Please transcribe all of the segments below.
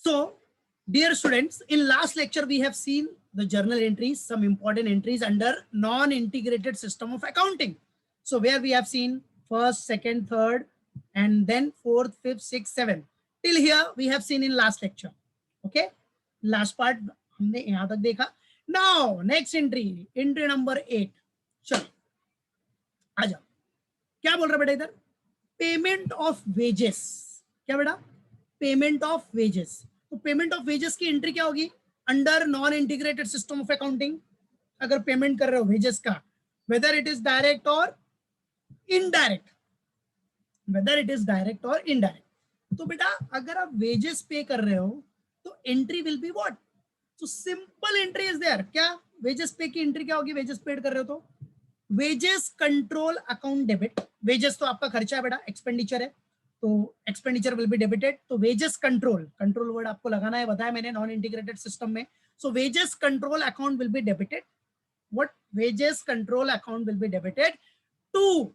So, dear students, in last lecture we have seen the journal entries, some important entries under non-integrated system of accounting. So, where we have seen first, second, third, and then fourth, fifth, sixth, seventh. Till here we have seen in last lecture. Okay, last part हमने यहाँ तक देखा. Now next entry, entry number 8. चलो आ जाओ. क्या बोल रहा बेटा इधर? Payment of wages. क्या बेटा? Payment of wages. तो पेमेंट ऑफ वेजेस की एंट्री क्या होगी? Under non integrated system of accounting अगर पेमेंट कर रहे हो वेजेस का, वेदर इट इज डायरेक्ट और indirect, whether it is direct और इनडायरेक्ट. तो बेटा अगर आप वेजेस पे कर रहे हो तो एंट्री विल बी व्हाट? तो सिंपल एंट्री इज देयर. क्या वेजेस पे की एंट्री क्या होगी? वेजेस पेड कर रहे हो तो wages control account debit. Wages तो आपका खर्चा है बेटा, एक्सपेंडिचर है, तो एक्सपेंडिचर विल बी डेबिटेड. तो वेजेस कंट्रोल, कंट्रोल वर्ड आपको लगाना है, बताया मैंने नॉन इंटीग्रेटेड सिस्टम में. So wages control account will be debited. What? Wages control account will be debited to.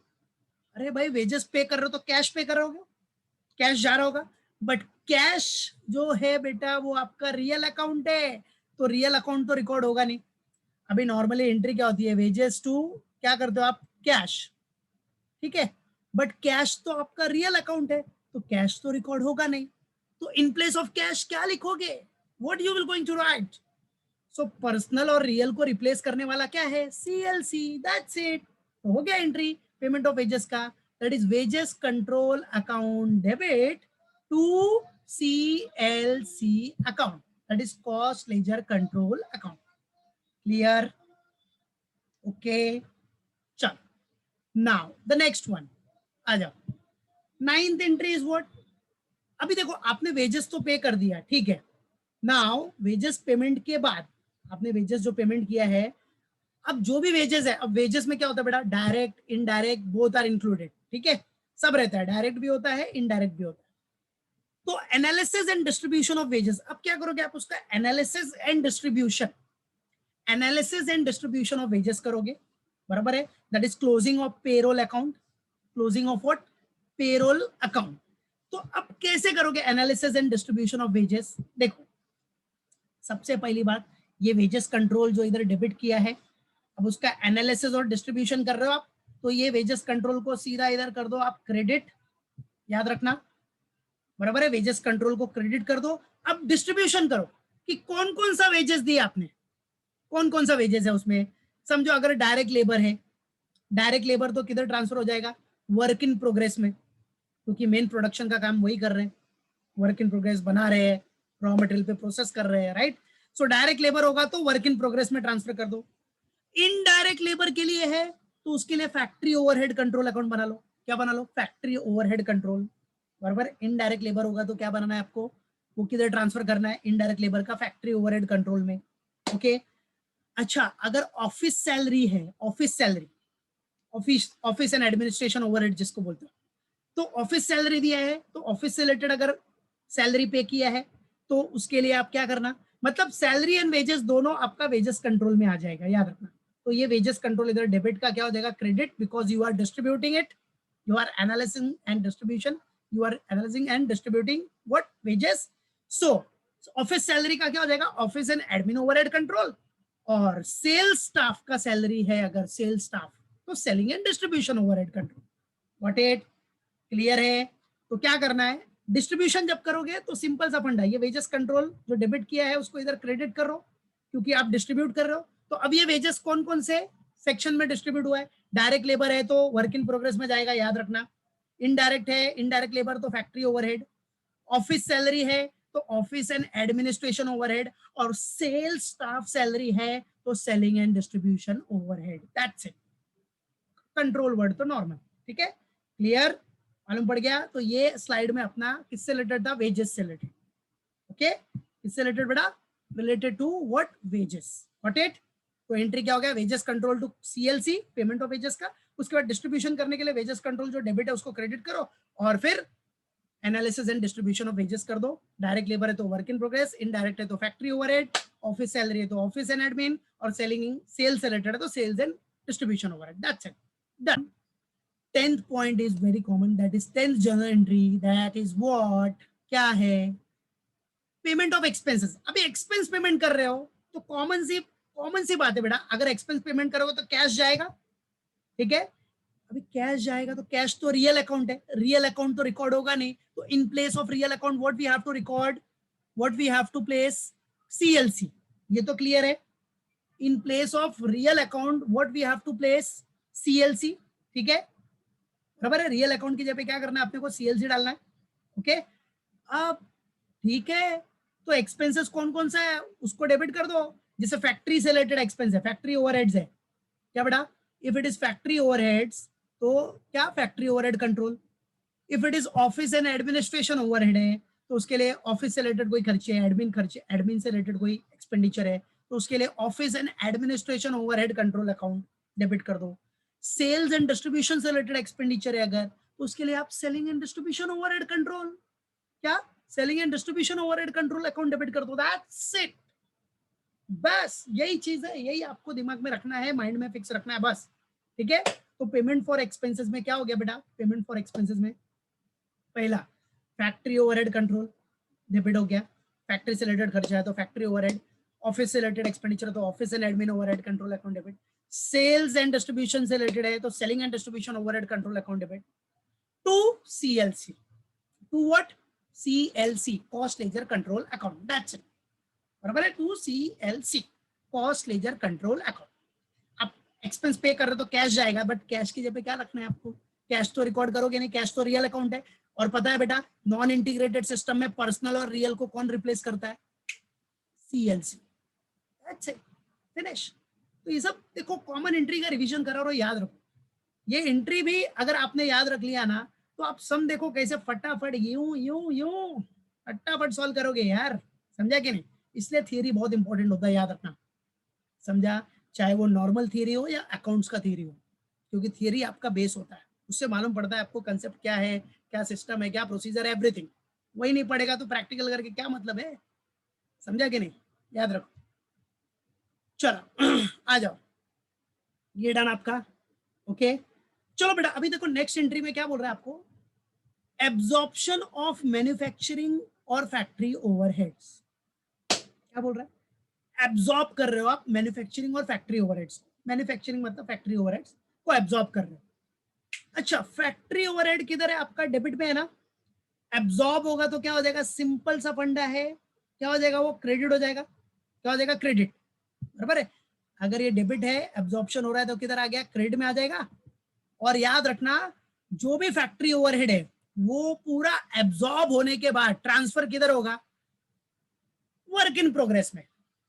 अरे भाई वेजेस पे कर रहे हो तो कैश पे कर रहे हो, कैश जा रहा होगा, बट कैश जो है बेटा वो आपका रियल अकाउंट है, तो रियल अकाउंट तो रिकॉर्ड होगा नहीं. अभी नॉर्मली एंट्री क्या होती है? वेजेस टू क्या करते हो आप? कैश. ठीक है, बट कैश तो आपका रियल अकाउंट है, तो कैश तो रिकॉर्ड होगा नहीं. तो इन प्लेस ऑफ कैश क्या लिखोगे? What you will going to write? So personal और रियल को रिप्लेस करने वाला क्या है? सीएलसी. That's it. तो हो गया एंट्री पेमेंट ऑफ वेजेस का. That is wages control account debit to CLC account. That is cost ledger control account. Clear? Okay, चलो. नाउ द नेक्स्ट वन आ जाओ. Ninth entry is what? अभी देखो आपने वेजेस तो पे कर दिया, ठीक है. नाउ वेजेस पेमेंट के बाद आपने वेजेस जो पेमेंट किया है, अब जो भी वेजेस है, अब वेजेस में क्या होता है बेटा? Direct, indirect both are included. ठीक है, सब रहता है, डायरेक्ट भी होता है, इनडायरेक्ट भी होता है. तो analysis and distribution of wages, अब क्या करोगे आप? उसका analysis and distribution, analysis and distribution of wages करोगे, बराबर है. That is closing of payroll account. Closing of what? Payroll account. तो अब कैसे करोगे analysis and distribution of wages? देखो सबसे पहली बात, ये वेजेस कंट्रोल जो इधर डेबिट किया है, अब उसका एनालिसिस और डिस्ट्रीब्यूशन कर रहे हो आप, तो ये वेजेस कंट्रोल को सीधा इधर कर दो आप क्रेडिट. याद रखना, बराबर है. वेजेस कंट्रोल को क्रेडिट कर दो. अब डिस्ट्रीब्यूशन करो कि कौन कौन सा वेजेस दिया आपने, कौन कौन सा वेजेस है उसमें. समझो अगर डायरेक्ट लेबर है, डायरेक्ट लेबर तो किधर ट्रांसफर हो जाएगा? वर्क इन प्रोग्रेस में, क्योंकि मेन प्रोडक्शन का काम वही कर रहे हैं, वर्क इन प्रोग्रेस बना रहे हैं, रॉ मटेरियल पे प्रोसेस कर रहे हैं, राइट. सो डायरेक्ट लेबर होगा तो वर्क इन प्रोग्रेस में ट्रांसफर कर दो. इनडायरेक्ट लेबर के लिए है तो उसके लिए फैक्ट्री ओवरहेड कंट्रोल अकाउंट बना लो. क्या बना लो? Factory overhead control. बराबर. इनडायरेक्ट लेबर होगा तो क्या बनाना है आपको? वो किधर ट्रांसफर करना है? इनडायरेक्ट लेबर का फैक्ट्री ओवरहेड कंट्रोल में. ओके. अच्छा, अगर ऑफिस सैलरी है, office salary, office and administration overhead जिसको बोलते हैं, तो ऑफिस सैलरी दिया है तो ऑफिस से रिलेटेड अगर सैलरी पे किया है तो उसके लिए आप क्या करना? मतलब सैलरी एंड वेजेस दोनों आपका वेजेस कंट्रोल में आ जाएगा, याद रखना. तो ये वेजेस कंट्रोल इधर डेबिट का क्या हो जाएगा? Credit, because you are distributing it, you are analysing and distribution, you are analysing and distributing what? Wages. So office salary का क्या हो जाएगा? Office and admin overhead control. और सेल्स स्टाफ का सैलरी है अगर सेल्स स्टाफ, तो selling and distribution overhead control. What it? Clear है? तो क्या करना है? डिस्ट्रीब्यूशन जब करोगे तो सिंपल सा फंडा, ये वेजेस कंट्रोल जो डेबिट किया है उसको इधर क्रेडिट करो, क्योंकि आप डिस्ट्रीब्यूट कर रहे हो. तो अब ये वेजेस कौन कौन से सेक्शन में डिस्ट्रीब्यूट हुआ है? डायरेक्ट लेबर है तो वर्क इन प्रोग्रेस में जाएगा, याद रखना. इनडायरेक्ट है, इनडायरेक्ट लेबर तो फैक्ट्री ओवरहेड. ऑफिस सैलरी है तो ऑफिस एंड एडमिनिस्ट्रेशन ओवरहेड. और सेल्स स्टाफ सैलरी है तो selling and distribution overhead. That's it. Control word तो नॉर्मल. ठीक है, क्लियर? मालूम पड़ गया? तो ये स्लाइड में अपना किससे रिलेटेड था? वेजेस से रिलेटेड. ओके, किससे रिलेटेड बेटा? Related to what? Wages. What it? तो एंट्री क्या हो गया? Wages control to CLC, payment of wages का. उसके बाद डिस्ट्रीब्यूशन करने के लिए वेजेस कंट्रोल जो डेबिट है उसको क्रेडिट करो, और फिर analysis and distribution of wages कर दो. डायरेक्ट लेबर है तो वर्क इन प्रोग्रेस, इनडायरेक्ट है तो फैक्ट्री ओवरहेड, ऑफिस सैलरी है तो ऑफिस एंड एडमिन, और सेलिंग सेल्स से रिलेटेड है तो sales and distribution overhead. That's it, done. 10th point is very common, that is 10th journal entry. That is what? क्या है? पेमेंट ऑफ एक्सपेंसेस, अभी expense payment कर रहे हो तो कॉमन सी बात है बेटा, अगर एक्सपेंस पेमेंट करोगे तो कैश जाएगा, ठीक है। अभी कैश जाएगा तो कैश तो रियल अकाउंट है, रियल अकाउंट तो रिकॉर्ड होगा नहीं, तो in place of real account what we have to record, what we have to place, CLC. ये तो क्लियर है, in place of real account what we have to place, CLC, ठीक है, बराबर है। रियल अकाउंट की जगह पे क्या करना है अपने को, सीएलसी डालना है, ओके। अब ठीक है, तो एक्सपेंसेस कौन कौन सा है उसको डेबिट कर दो, जैसे फैक्ट्री से रिलेटेड एक्सपेंस है, फैक्ट्री ओवरहेड्स है, क्या बेटा, if it is factory overheads तो क्या, factory overhead control. If it is office and administration overhead है तो उसके लिए ऑफिस से रिलेटेड कोई खर्चे है, एडमिन खर्चे, एडमिन से रिलेटेड कोई एक्सपेंडिचर है तो उसके लिए office and administration overhead control account debit कर दो। सेल्स एंड डिस्ट्रीब्यूशन से रिलेटेड एक्सपेंडिचर है अगर, तो उसके लिए आप selling and distribution overhead control, क्या, selling and distribution overhead control account debit कर दो, दैट्स इट। बस यही चीज है, यही आपको दिमाग में रखना है, माइंड में फिक्स रखना है बस, ठीक है। तो पेमेंट फॉर एक्सपेंसेस में क्या हो गया बेटा, पेमेंट फॉर एक्सपेंसेस में पहला फैक्ट्री ओवरहेड कंट्रोल डेबिट हो गया, फैक्ट्री से रिलेटेड खर्चा है तो फैक्ट्री ओवरहेड, ऑफिस से रिलेटेड एक्सपेंडिचर तो office and admin overhead control account debit, sales and distribution से रिलेटेड है तो selling and distribution overhead control account debit, to CLC, to what, CLC, cost ledger control account, that's it, बराबर है, to CLC, cost ledger control account. आप expense पे कर रहे हो तो कैश जाएगा, बट कैश की जगह पे क्या रखना है आपको, कैश तो रिकॉर्ड करोगे नहीं, कैश तो रियल अकाउंट है। और पता है बेटा, नॉन इंटीग्रेटेड सिस्टम में पर्सनल और रियल को कौन रिप्लेस करता है, सीएलसी, दैट्स इट, फिनिश। तो ये सब देखो कॉमन एंट्री का रिवीजन करो और याद रखो, ये एंट्री भी अगर आपने याद रख लिया ना तो आप सम देखो कैसे फटाफट यूं यूं यूं फटाफट सॉल्व करोगे यार, समझा कि नहीं। इसलिए थियरी बहुत इंपॉर्टेंट होता है, याद रखना, समझा, चाहे वो नॉर्मल थियरी हो या अकाउंट्स का थियरी हो, क्योंकि थियरी आपका बेस होता है, उससे मालूम पड़ता है आपको कंसेप्ट क्या है, क्या सिस्टम है, क्या प्रोसीजर है, एवरीथिंग। वही नहीं पड़ेगा तो प्रैक्टिकल करके क्या मतलब है, समझा कि नहीं, याद रखो। चलो आ जाओ, ये डन आपका, ओके। चलो बेटा अभी देखो नेक्स्ट एंट्री में क्या बोल रहा है आपको, एब्जॉर्प्शन ऑफ मैन्युफैक्चरिंग और फैक्ट्री ओवरहेड्स, क्या बोल रहा है, एब्जॉर्ब कर रहे हो आप मैन्युफैक्चरिंग और फैक्ट्री ओवरहेड्स, मैन्युफैक्चरिंग मतलब फैक्ट्री ओवरहेड्स को एब्जॉर्ब कर रहे हो। अच्छा, फैक्ट्री ओवरहेड किधर है आपका, डेबिट में है ना, एब्जॉर्ब होगा तो क्या हो जाएगा, सिंपल सा फंडा है, क्या हो जाएगा, वो क्रेडिट हो जाएगा, क्या हो जाएगा, क्रेडिट, बराबर है। अगर ये डेबिट है, एब्जॉर्प्शन हो रहा है तो किधर आ गया, क्रेडिट में आ जाएगा। और याद रखना, जो भी फैक्ट्री ओवरहेड है वो पूरा एब्जॉर्ब होने के बाद ट्रांसफर किधर होगा, वर्क इन प्रोग्रेस में,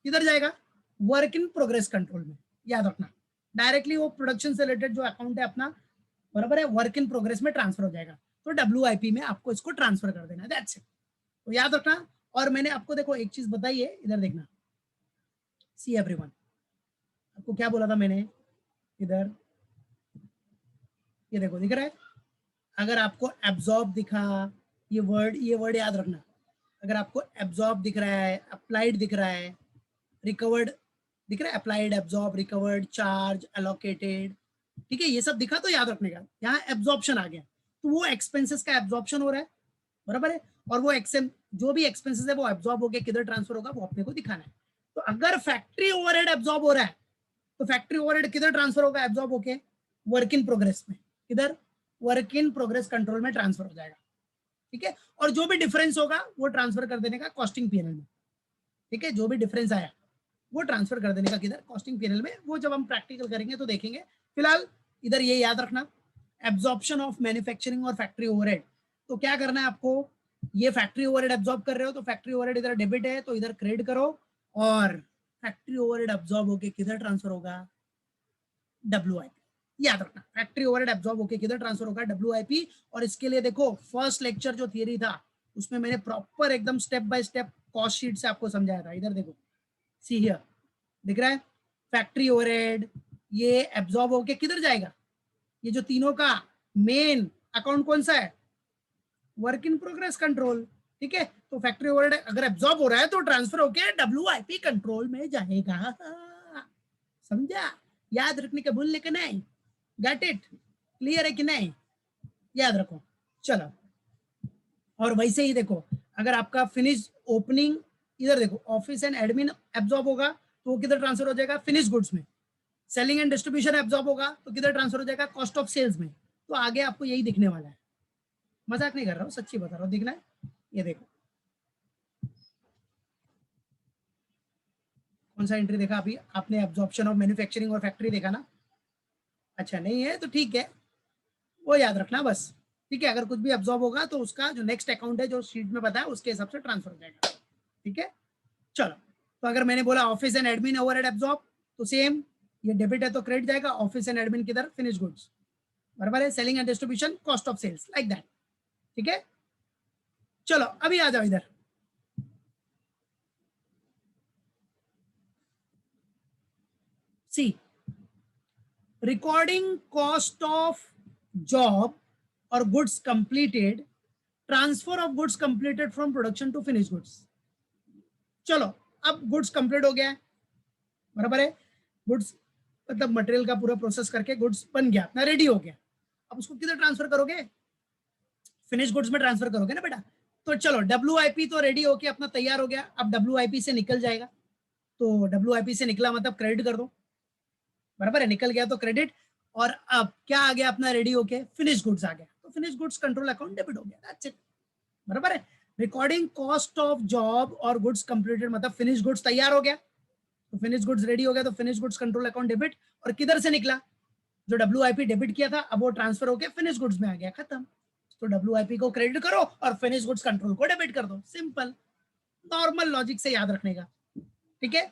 किधर जाएगा, वर्क इन प्रोग्रेस कंट्रोल में, याद रखना। डायरेक्टली वो प्रोडक्शन से रिलेटेड जो अकाउंट है अपना, बराबर है, वर्क इन प्रोग्रेस में ट्रांसफर हो जाएगा, तो डब्ल्यूआईपी में आपको इसको ट्रांसफर कर देना, दैट्स इट, तो याद रखना। और मैंने आपको देखो एक चीज बताई है, इधर देखना, सी एवरीवन, आपको क्या बोला था मैंने, इधर ये देखो दिख रहा है, अगर आपको एब्जॉर्ब दिखा, ये वर्ड याद रखना, अगर आपको एब्जॉर्ब दिख रहा है, अप्लाइड दिख रहा है, रिकवर्ड दिख रहा है, applied, absorb, recovered, charge, allocated, ठीक है, ये सब दिखा तो याद रखने का, यहाँ एब्जॉर्प्शन आ गया तो वो एक्सपेंसेस का एब्जॉर्प्शन हो रहा है, बराबर है। और वो जो भी एक्सपेंसेस है वो एब्जॉर्ब होकर किधर ट्रांसफर होगा वो अपने को दिखाना है। तो अगर फैक्ट्री ओवरहेड एब्जॉर्ब हो रहा है तो फैक्ट्री ओवरहेड किधर ट्रांसफर होगा, एब्जॉर्ब होके वर्क इन प्रोग्रेस में, किधर, वर्क इन प्रोग्रेस कंट्रोल में ट्रांसफर हो जाएगा, ठीक है। और जो भी डिफरेंस होगा वो ट्रांसफर कर देने का कॉस्टिंग पीएनएल में, ठीक है, जो भी डिफरेंस आया वो ट्रांसफर कर देने का किधर, कॉस्टिंग पीएनएल में, वो जब हम प्रैक्टिकल करेंगे तो देखेंगे। फिलहाल इधर ये याद रखना, एब्जॉर्प्शन ऑफ मैन्युफैक्चरिंग और फैक्ट्री ओवरहेड, तो क्या करना है आपको, ये फैक्ट्री ओवरहेड एब्जॉर्ब कर रहे हो तो फैक्ट्री ओवरहेड इधर डेबिट है तो इधर क्रेडिट करो, और फैक्ट्री ओवरहेड एब्जॉर्ब होके किधर ट्रांसफर होगा, डब्ल्यूआईपी, याद रखना, फैक्ट्री ओवरहेड एब्जॉर्ब होके किधर ट्रांसफर होगा, डब्ल्यूआईपी। और इसके लिए देखो फर्स्ट लेक्चर जो थियरी था उसमें मैंने प्रॉपर एकदम step by step cost sheet से आपको समझाया था, इधर देखो, सी हियर, दिख रहा है, फैक्ट्री ओवरहेड ये एब्जॉर्ब होके किधर जाएगा, ये जो तीनों का मेन अकाउंट कौन सा है, वर्क इन प्रोग्रेस कंट्रोल, ठीक है। तो फैक्ट्री ओवरहेड अगर एब्जॉर्ब हो रहा है तो ट्रांसफर होके डब्ल्यूआईपी कंट्रोल में जाएगा, समझा, याद रखने का भूलने का नहीं, गट इट, क्लियर है कि नहीं, याद रखो। चलो, और वैसे ही देखो, अगर आपका फिनिश ओपनिंग, इधर देखो ऑफिस एंड एडमिन एब्जॉर्ब होगा तो वो किधर ट्रांसफर हो जाएगा, फिनिश गुड्स में। सेलिंग एंड डिस्ट्रीब्यूशन एब्जॉर्ब होगा तो किधर ट्रांसफर हो जाएगा, कॉस्ट ऑफ सेल्स में। तो आगे आपको यही दिखने वाला है, मजाक नहीं कर रहा हूँ, सच्ची बता रहा हूँ, दिखना है। ये देखो कौन सा एंट्री देखा अभी आपने, एब्जॉर्प्शन ऑफ मैन्युफैक्चरिंग और फैक्ट्री देखा ना। अच्छा नहीं है तो ठीक है, वो याद रखना बस। ठीक है, अगर कुछ भी एब्जॉर्ब होगा तो उसका जो नेक्स्ट अकाउंट है जो शीट में बताया उसके हिसाब से ट्रांसफर हो जाएगा। ठीक है, चलो। तो अगर मैंने बोला office and admin overhead absorb, तो सेम, ये डेबिट है तो क्रेडिट जाएगा, ऑफिस एंड एडमिन किधर, फिनिश गुड्स, बराबर है, selling and distribution cost of sales, like that. ठीक है, चलो अभी आ जाओ इधर। See, recording cost of job और goods completed, transfer of goods completed from production to finish goods. चलो, अब गुड्स कंप्लीट हो गया है, बराबर है, गुड्स मतलब मटेरियल का पूरा प्रोसेस करके गुड्स बन गया अपना, रेडी हो गया। अब उसको किधर ट्रांसफर करोगे, फिनिश गुड्स में ट्रांसफर करोगे ना बेटा। तो चलो WIP तो रेडी होके अपना तैयार हो गया, अब WIP से निकल जाएगा, तो WIP से निकला मतलब क्रेडिट कर दो, बराबर है, निकल गया तो क्रेडिट। और अब क्या आ गया अपना रेडी होके, फिनिश गुड्स आ गया, तो finish goods control account debit हो गया, दैट्स इट, बराबर है। रिकॉर्डिंग कॉस्ट ऑफ जॉब और गुड्स कंप्लीटेड मतलब फिनिश गुड्स तैयार हो गया, तो फिनिश गुड्स रेडी हो गया, तो finish goods control account debit. और किधर से निकला, जो WIP डेबिट किया था अब वो ट्रांसफर होके फिनिश गुड्स में आ गया, खत्म। तो WIP को क्रेडिट करो और फिनिश गुड्स कंट्रोल को डेबिट कर दो, सिंपल, नॉर्मल लॉजिक से याद रखने का। ठीक है,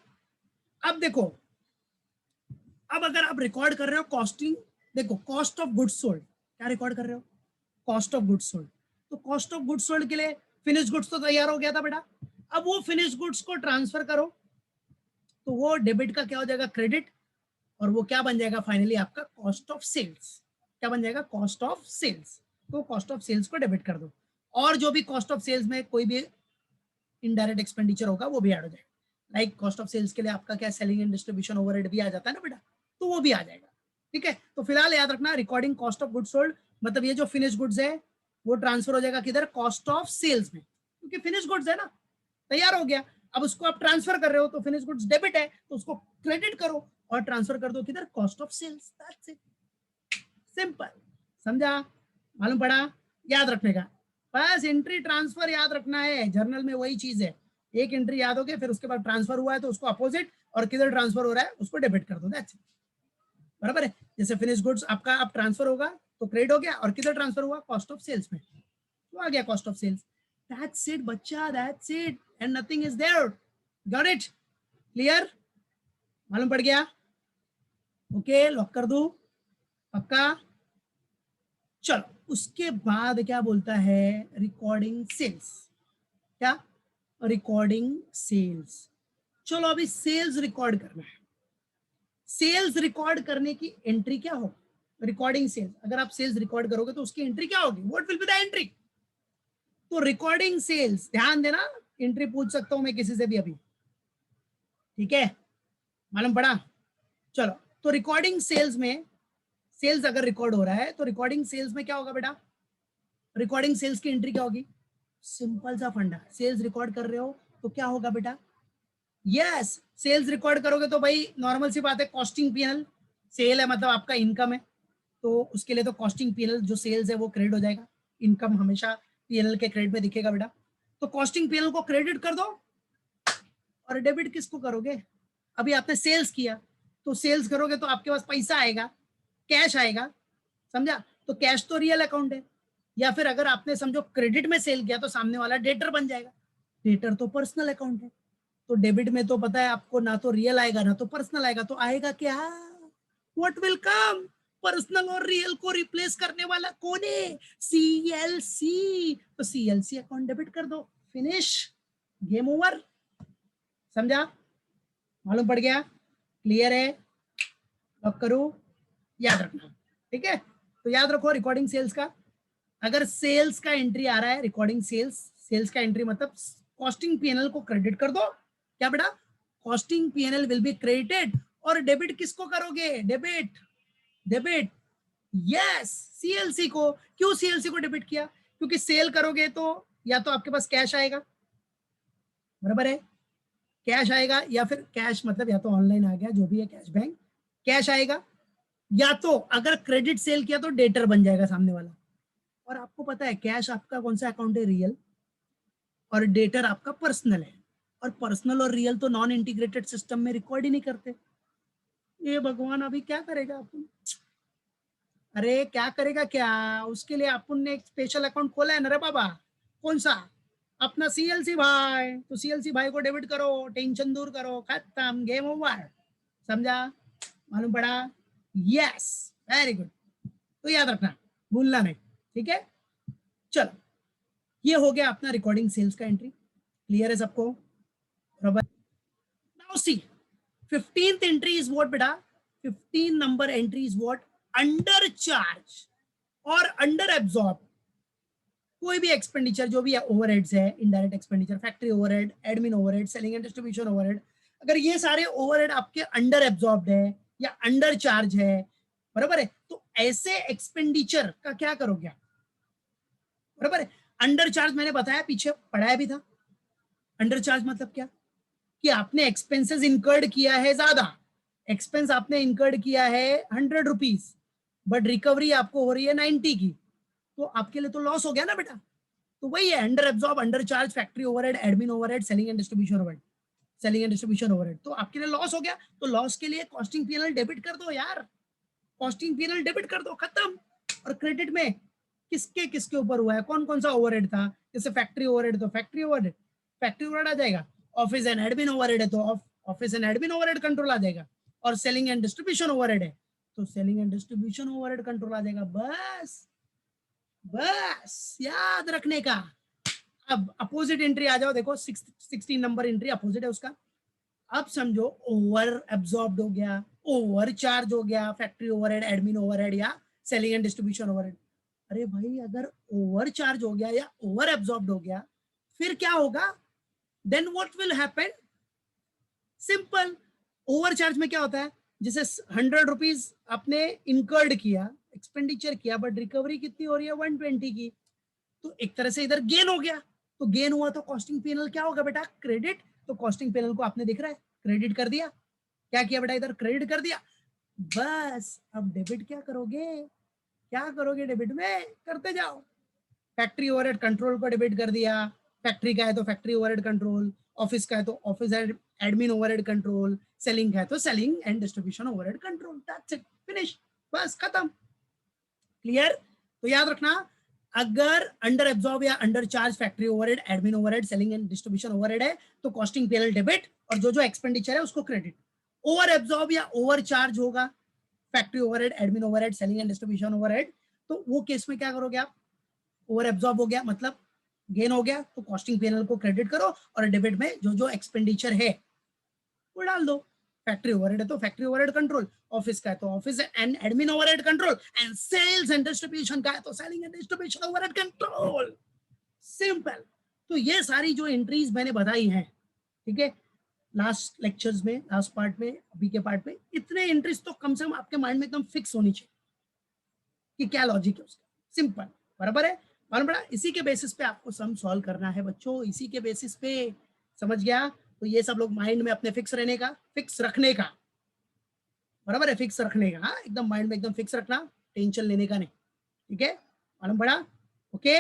अब देखो, अब अगर आप रिकॉर्ड कर रहे हो कॉस्टिंग, देखो कॉस्ट ऑफ गुड्स सोल्ड, क्या रिकॉर्ड कर रहे हो, कॉस्ट ऑफ गुड्स सोल्ड। तो कॉस्ट ऑफ गुड्स सोल्ड के लिए फिनिश गुड्स तो तैयार हो गया था बेटा, अब वो फिनिश गुड्स को ट्रांसफर करो, तो वो डेबिट का क्या हो जाएगा, क्रेडिट, और वो क्या बन जाएगा फाइनली आपका कॉस्ट ऑफ सेल्स, क्या बन जाएगा, कॉस्ट ऑफ सेल्स। तो कॉस्ट ऑफ सेल्स को डेबिट कर दो, और जो भी कॉस्ट ऑफ सेल्स में कोई भी इनडायरेक्ट एक्सपेंडिचर होगा वो भी ऐड हो जाएगा। लाइक कॉस्ट ऑफ सेल्स के लिए आपका क्या, सेलिंग एंड डिस्ट्रीब्यूशन ओवरहेड भी आ जाता है ना बेटा, तो वो भी आ जाएगा। ठीक है, तो फिलहाल याद रखना, recording cost of goods sold मतलब ये जो फिनिश गुड्स है वो ट्रांसफर हो जाएगा किधर, कॉस्ट ऑफ सेल्स में, क्योंकि फिनिश गुड्स है ना, तैयार हो गया। अब उसको आप ट्रांसफर कर रहे हो तो फिनिश गुड्स डेबिट है तो उसको क्रेडिट करो और ट्रांसफर कर दो किधर, cost of sales, that's it, simple, समझा, मालूम पड़ा, याद रखने का, बस एंट्री ट्रांसफर याद रखना है, जर्नल में वही चीज है, एक एंट्री याद हो गया, फिर उसके बाद ट्रांसफर हुआ है तो उसको अपोजिट, और किधर ट्रांसफर हो रहा है उसको डेबिट कर दो, दैट्स इट, बराबर है। जैसे फिनिश गुड्स आपका अब ट्रांसफर होगा तो क्रेडिट हो गया, और किधर ट्रांसफर हुआ, कॉस्ट ऑफ सेल्स में, तो आ गया cost of sales, that's it बच्चा, that's it, and nothing is there, got it, clear, मालूम पड़ गया, ओके, लॉक कर दूं, पक्का। चलो उसके बाद क्या बोलता है, रिकॉर्डिंग सेल्स, क्या, रिकॉर्डिंग सेल्स। चलो अभी सेल्स रिकॉर्ड करना है, सेल्स रिकॉर्ड करने की एंट्री क्या होगी, रिकॉर्डिंग सेल्स, अगर आप सेल्स रिकॉर्ड करोगे तो उसकी एंट्री क्या होगी, what will be the entry. तो रिकॉर्डिंग सेल्स, ध्यान देना, एंट्री पूछ सकता हूं मैं किसी से भी अभी, ठीक है, मालूम पड़ा। चलो, तो रिकॉर्डिंग सेल्स में, सेल्स अगर रिकॉर्ड हो रहा है तो रिकॉर्डिंग सेल्स में क्या होगा बेटा, रिकॉर्डिंग सेल्स की एंट्री क्या होगी, सिंपल सा फंडा, सेल्स रिकॉर्ड कर रहे हो तो क्या होगा बेटा, यस, सेल्स रिकॉर्ड करोगे तो भाई नॉर्मल सी बात है, कॉस्टिंग पीएनएल, सेल है मतलब आपका इनकम है, तो उसके लिए तो कॉस्टिंग पीएनएल जो सेल्स है वो क्रेडिट हो जाएगा, इनकम हमेशा पीएनएल के क्रेडिट में दिखेगा बेटा, तो कॉस्टिंग पीएनएल को क्रेडिट कर दो, और डेबिट किसको करोगे, अभी आपने सेल्स किया तो सेल्स करोगे तो आपके पास पैसा आएगा, कैश आएगा, समझा, तो कैश तो रियल अकाउंट है, या फिर अगर आपने समझो क्रेडिट में सेल किया तो सामने वाला डेटर बन जाएगा, डेटर तो पर्सनल अकाउंट है, तो डेबिट में तो पता है आपको, ना तो रियल आएगा ना तो पर्सनल आएगा, तो आएगा क्या, व्हाट विल कम, पर्सनल और रियल को रिप्लेस करने वाला कौन है, CLC, तो CLC अकाउंट डेबिट कर दो, फिनिश, गेम ओवर, समझा, मालूम पड़ गया, क्लियर है, लॉक करो, याद रखना, ठीक है। तो याद रखो रिकॉर्डिंग सेल्स का, अगर सेल्स का एंट्री आ रहा है, रिकॉर्डिंग सेल्स, सेल्स का एंट्री मतलब कॉस्टिंग पीएनएल को क्रेडिट कर दो, क्या बेटा, costing PNL will be credited, और डेबिट किसको करोगे, डेबिट, डेबिट, यस, CLC को, क्यों CLC को डेबिट किया, क्योंकि सेल करोगे तो या तो आपके पास कैश आएगा, बराबर है, कैश आएगा, या फिर कैश मतलब या तो ऑनलाइन आ गया जो भी है कैश बैंक, कैश आएगा, या तो अगर क्रेडिट सेल किया तो डेटर बन जाएगा सामने वाला। और आपको पता है कैश आपका कौन सा अकाउंट है, रियल, और डेटर आपका पर्सनल है, और पर्सनल और रियल तो नॉन इंटीग्रेटेड सिस्टम में रिकॉर्ड ही नहीं करते। ये भगवान अभी क्या करेगा अपन, अरे क्या करेगा क्या, उसके लिए अपन ने एक स्पेशल अकाउंट खोला है ना रे बाबा। कौन सा, अपना सीएलसी भाई, तो सीएलसी भाई को डेबिट करो, टेंशन दूर करो, खत्म, गेम ओवर, समझा, मालूम पड़ा, यस, वेरी गुड। तो याद रखना, भूलना नहीं, ठीक है। चलो, ये हो गया अपना रिकॉर्डिंग सेल्स का एंट्री, क्लियर है सबको, बराबर। Now see 15th entry is what बेटा, 15 number entry is what, under charge और अंडर एब्जॉर्ब कोई भी एक्सपेंडिचर जो भी है, ओवरहेड्स है, indirect expenditure, factory overhead, admin overhead, selling and distribution overhead, अगर ये सारे ओवरहेड आपके अंडर एब्जॉर्ब्ड है या अंडर चार्ज है, बराबर है, तो ऐसे एक्सपेंडिचर का क्या करोगे आप, बराबर है। अंडर चार्ज मैंने बताया, पीछे पढ़ाया भी था। अंडर चार्ज मतलब क्या, कि आपने एक्सपेंसेस इंकर्ड किया है ज्यादा, एक्सपेंस आपने इंकर्ड किया है 100 रुपीज, बट रिकवरी आपको हो रही है 90 की, तो आपके लिए तो लॉस हो गया ना बेटा। तो वही है under absorb, under charge, factory overhead, admin overhead, selling and distribution overhead, selling and distribution overhead, तो आपके लिए लॉस हो गया, तो लॉस के लिए कॉस्टिंग पीएनएल डेबिट कर दो यार, कॉस्टिंग पीएनएल डेबिट कर दो, खत्म। और क्रेडिट में किसके किसके ऊपर हुआ है, कौन कौन सा ओवरहेड था, जैसे फैक्ट्री ओवरहेड, तो फैक्ट्री ओवरहेड, फैक्ट्री ओवरहेड आ जाएगा, ऑफिस एंड एडमिन ओवरहेड है तो office and admin overhead control आ जाएगा, और सेलिंग एंड डिस्ट्रीब्यूशन ओवरहेड है तो selling and distribution overhead control आ जाएगा, बस, बस याद रखने का। अब अपोजिट एंट्री आ जाओ, देखो 16 नंबर एंट्री अपोजिट है उसका। अब समझो ओवर एब्जॉर्ब्ड हो गया, ओवर चार्ज हो गया, फैक्ट्री ओवरहेड, एडमिन ओवरहेड या सेलिंग एंड डिस्ट्रीब्यूशन ओवरहेड। अरे भाई अगर ओवर चार्ज हो गया या ओवर एब्जॉर्ब्ड हो गया, फिर क्या होगा, then what will happen, simple. Over charge में क्या होता है, जैसे 100 रुपीज आपने इनकर्ड किया, एक्सपेंडिचर किया, बट रिकवरी कितनी हो रही है 120 की, तो एक तरह से इधर गेन हो गया, तो गेन हुआ तो कॉस्टिंग पीएनएल क्या होगा बेटा, क्रेडिट, तो कॉस्टिंग पीएनएल को आपने दिख रहा है क्रेडिट कर दिया, क्या किया बेटा, इधर क्रेडिट कर दिया, बस। अब डेबिट क्या करोगे, क्या करोगे, डेबिट में करते जाओ, फैक्ट्री ओवरहेड कंट्रोल को डेबिट कर दिया, फैक्ट्री का है तो फैक्ट्री ओवरहेड कंट्रोल, ऑफिस का है तो office admin overhead control, selling का है तो selling and distribution overhead control, that's it, finish, बस खत्म, क्लियर। तो याद रखना, अगर अंडर एब्जॉर्ब या under charge factory overhead, admin overhead, selling and distribution overhead है तो कॉस्टिंग पीएनएल डेबिट, और जो जो एक्सपेंडिचर है उसको क्रेडिट। ओवर एब्जॉर्ब या ओवर चार्ज होगा, factory overhead, admin overhead, selling and distribution overhead, तो वो केस में क्या करोगे आप, ओवर एब्जॉर्ब हो गया मतलब गेन हो गया तो कॉस्टिंग पीएनएल को क्रेडिट करो, और डेबिट में जो जो एक्सपेंडिचर है वो डाल दो। फैक्ट्री ओवरहेड है तो फैक्ट्री ओवरहेड कंट्रोल, ऑफिस का है तो office and admin overhead control, and sales and distribution का है तो selling and distribution overhead control, simple. तो ये सारी जो एंट्रीज मैंने बताई हैं, ठीक है, लास्ट लेक्चर्स में, लास्ट पार्ट में, अभी के पार्ट में, इतने एंट्रीज तो कम से कम आपके माइंड में एकदम फिक्स होनी चाहिए कि क्या लॉजिक है उसका, सिंपल, बराबर है, मालूम पड़ा। इसी के बेसिस पे आपको सम सॉल्व करना है बच्चों, इसी के बेसिस पे, समझ गया। तो ये सब लोग माइंड में अपने फिक्स रहने का, फिक्स रखने का, बराबर है, फिक्स रखने का, हाँ एकदम माइंड में एकदम फिक्स रखना, टेंशन लेने का नहीं, ठीक है, मालूम पड़ा, ओके।